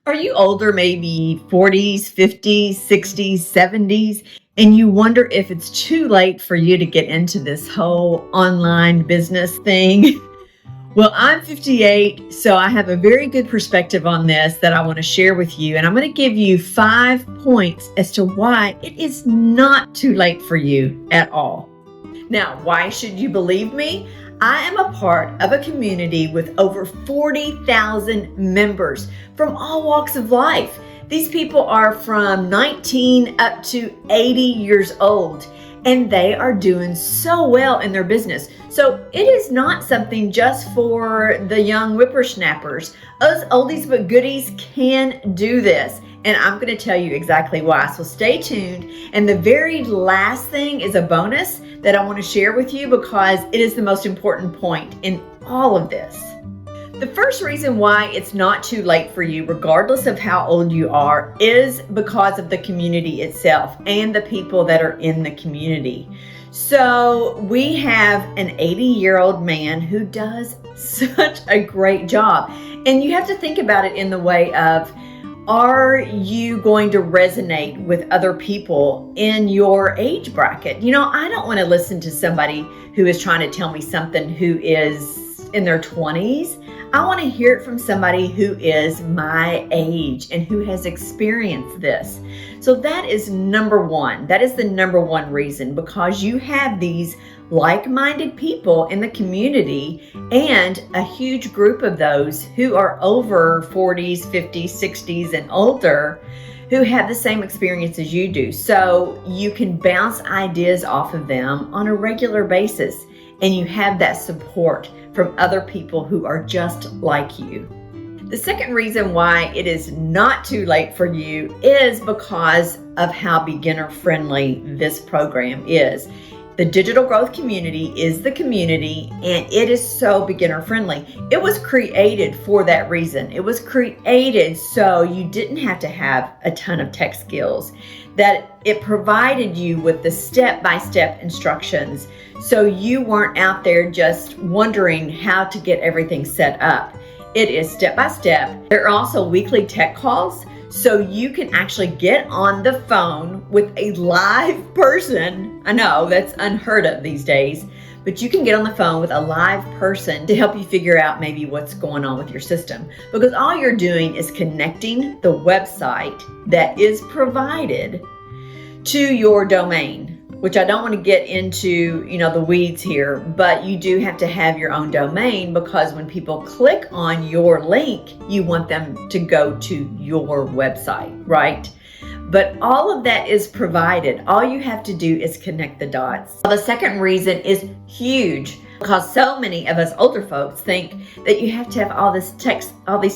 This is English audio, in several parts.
Are you older, maybe 40s, 50s, 60s, 70s, and you wonder if it's too late for you to get into this whole online business thing? Well, I'm 58, so I have a very good perspective on this that I want to share with you. And I'm going to give you 5 points as to why it is not too late for you at all. Now, why should you believe me? I am a part of a community with over 40,000 members from all walks of life. These people are from 19 up to 80 years old, and they are doing so well in their business. So it is not something just for the young whippersnappers. Us oldies but goodies can do this. And I'm going to tell you exactly why. So stay tuned. And the very last thing is a bonus that I want to share with you because it is the most important point in all of this. The first reason why it's not too late for you, regardless of how old you are, is because of the community itself and the people that are in the community. So we have an 80-year-old man who does such a great job. And you have to think about it in the way of, are you going to resonate with other people in your age bracket? You know, I don't want to listen to somebody who is trying to tell me something who is in their 20s. I want to hear it from somebody who is my age and who has experienced this. So that is number one. That is the number one reason, because you have these like-minded people in the community and a huge group of those who are over 40s, 50s, 60s, and older who have the same experience as you do. So you can bounce ideas off of them on a regular basis, and you have that support from other people who are just like you. The second reason why it is not too late for you is because of how beginner-friendly this program is. The Digital Growth Community is the community, and it is so beginner friendly. It was created for that reason. It was created so you didn't have to have a ton of tech skills, that it provided you with the step-by-step instructions so you weren't out there just wondering how to get everything set up. It is step-by-step. There are also weekly tech calls, so you can actually get on the phone with a live person. I know that's unheard of these days, but you can get on the phone with a live person to help you figure out maybe what's going on with your system. Because all you're doing is connecting the website that is provided to your domain, which I don't want to get into, the weeds here, but you do have to have your own domain, because when people click on your link, you want them to go to your website, right? But all of that is provided. All you have to do is connect the dots. The second reason is huge, because so many of us older folks think that you have to have all these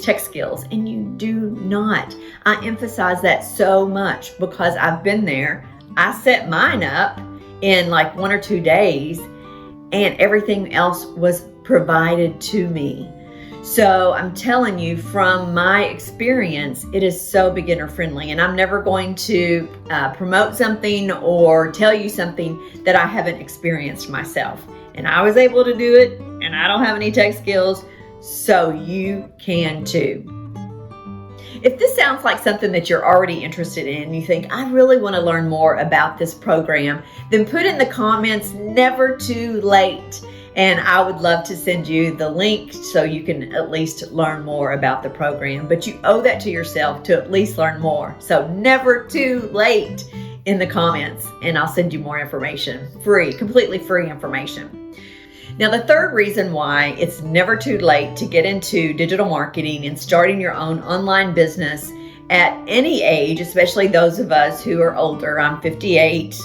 tech skills, and you do not. I emphasize that so much because I've been there. I set mine up in like 1 or 2 days, and everything else was provided to me. So I'm telling you, from my experience, it is so beginner friendly, and I'm never going to promote something or tell you something that I haven't experienced myself. And I was able to do it, and I don't have any tech skills, so you can too. If this sounds like something that you're already interested in and you think, I really want to learn more about this program, then put in the comments, never too late. And I would love to send you the link so you can at least learn more about the program. But you owe that to yourself to at least learn more. So never too late in the comments, and I'll send you more information. Free, completely free information. Now, the third reason why it's never too late to get into digital marketing and starting your own online business at any age, especially those of us who are older. I'm 58.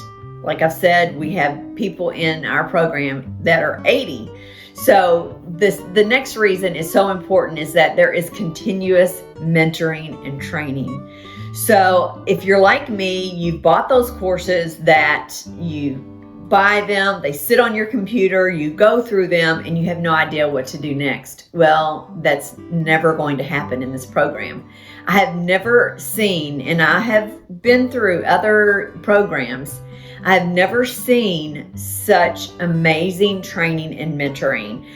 Like I've said, we have people in our program that are 80. So the next reason is so important is that there is continuous mentoring and training. So if you're like me, you've bought those courses that you buy them, they sit on your computer, you go through them, and you have no idea what to do next. Well, that's never going to happen in this program. I have never seen, and I have been through other programs, I have never seen such amazing training and mentoring.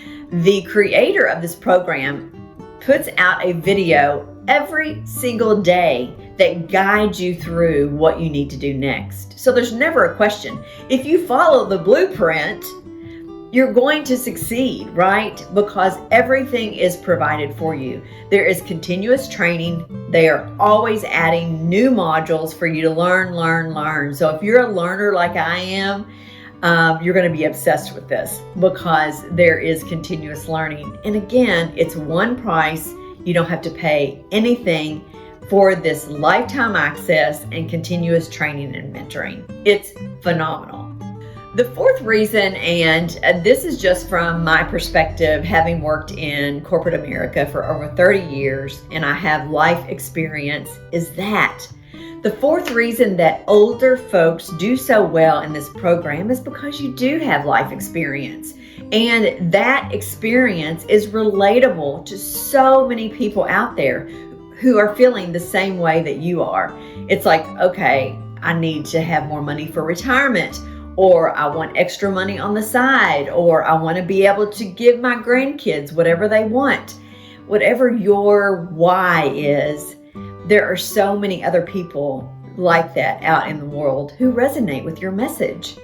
The creator of this program puts out a video every single day that guides you through what you need to do next. So there's never a question. If you follow the blueprint, you're going to succeed, right? Because everything is provided for you. There is continuous training. They are always adding new modules for you to learn. So if you're a learner like I am, you're going to be obsessed with this because there is continuous learning. And again, it's one price. You don't have to pay anything for this lifetime access and continuous training and mentoring. It's phenomenal. The fourth reason, and this is just from my perspective, having worked in corporate America for over 30 years, and I have life experience, is that the fourth reason that older folks do so well in this program is because you do have life experience. And that experience is relatable to so many people out there who are feeling the same way that you are. It's like, okay, I need to have more money for retirement, or I want extra money on the side, or I want to be able to give my grandkids whatever they want. Whatever your why is, there are so many other people like that out in the world who resonate with your message.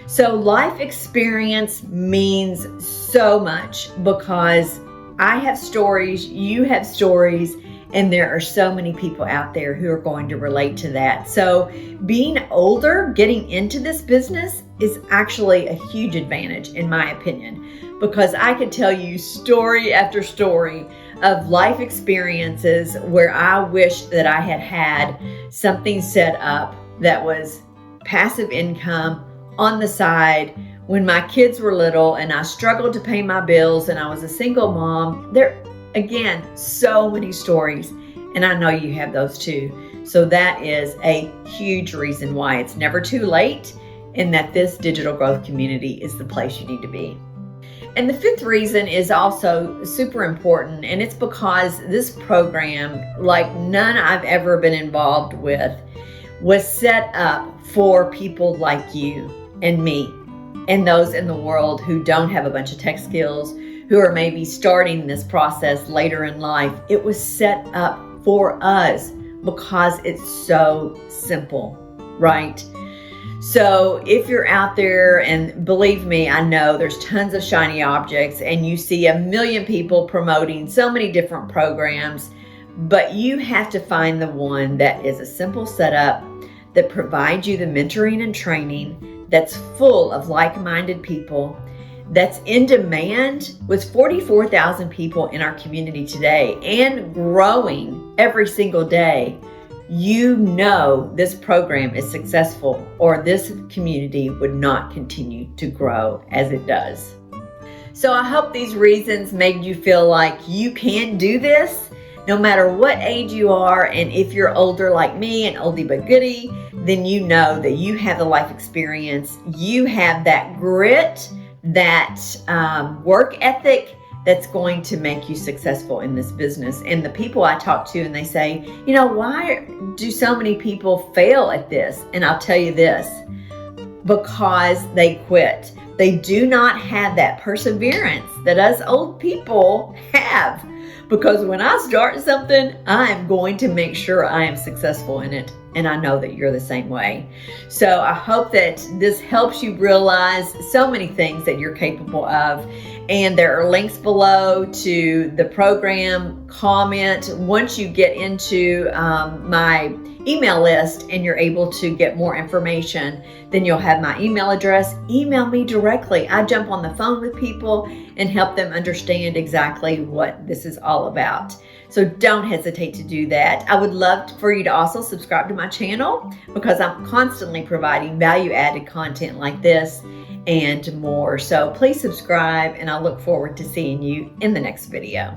So life experience means so much because I have stories, you have stories, and there are so many people out there who are going to relate to that. So being older, getting into this business is actually a huge advantage in my opinion, because I could tell you story after story of life experiences where I wish that I had had something set up that was passive income on the side when my kids were little and I struggled to pay my bills and I was a single mom. Again, so many stories, and I know you have those too. So that is a huge reason why it's never too late and that this digital growth community is the place you need to be. And the fifth reason is also super important, and it's because this program, like none I've ever been involved with, was set up for people like you and me and those in the world who don't have a bunch of tech skills, who are maybe starting this process later in life. It was set up for us because it's so simple, right? So if you're out there, and believe me, I know there's tons of shiny objects and you see a million people promoting so many different programs, but you have to find the one that is a simple setup that provides you the mentoring and training that's full of like-minded people, that's in demand with 44,000 people in our community today and growing every single day. You know this program is successful, or this community would not continue to grow as it does. So I hope these reasons made you feel like you can do this no matter what age you are. And if you're older like me, and oldie but goodie, then you know that you have the life experience, you have that grit, that work ethic that's going to make you successful in this business. And the people I talk to, and they say, you know, why do so many people fail at this? And I'll tell you this, because they quit. They do not have that perseverance that us old people have. Because when I start something, I am going to make sure I am successful in it. And I know that you're the same way. So I hope that this helps you realize so many things that you're capable of. And there are links below to the program. Comment once you get into my email list and you're able to get more information, then you'll have my email address. Email me directly. I jump on the phone with people and help them understand exactly what this is all about. So don't hesitate to do that. I would love for you to also subscribe to my channel, because I'm constantly providing value-added content like this and more. So please subscribe, and I look forward to seeing you in the next video.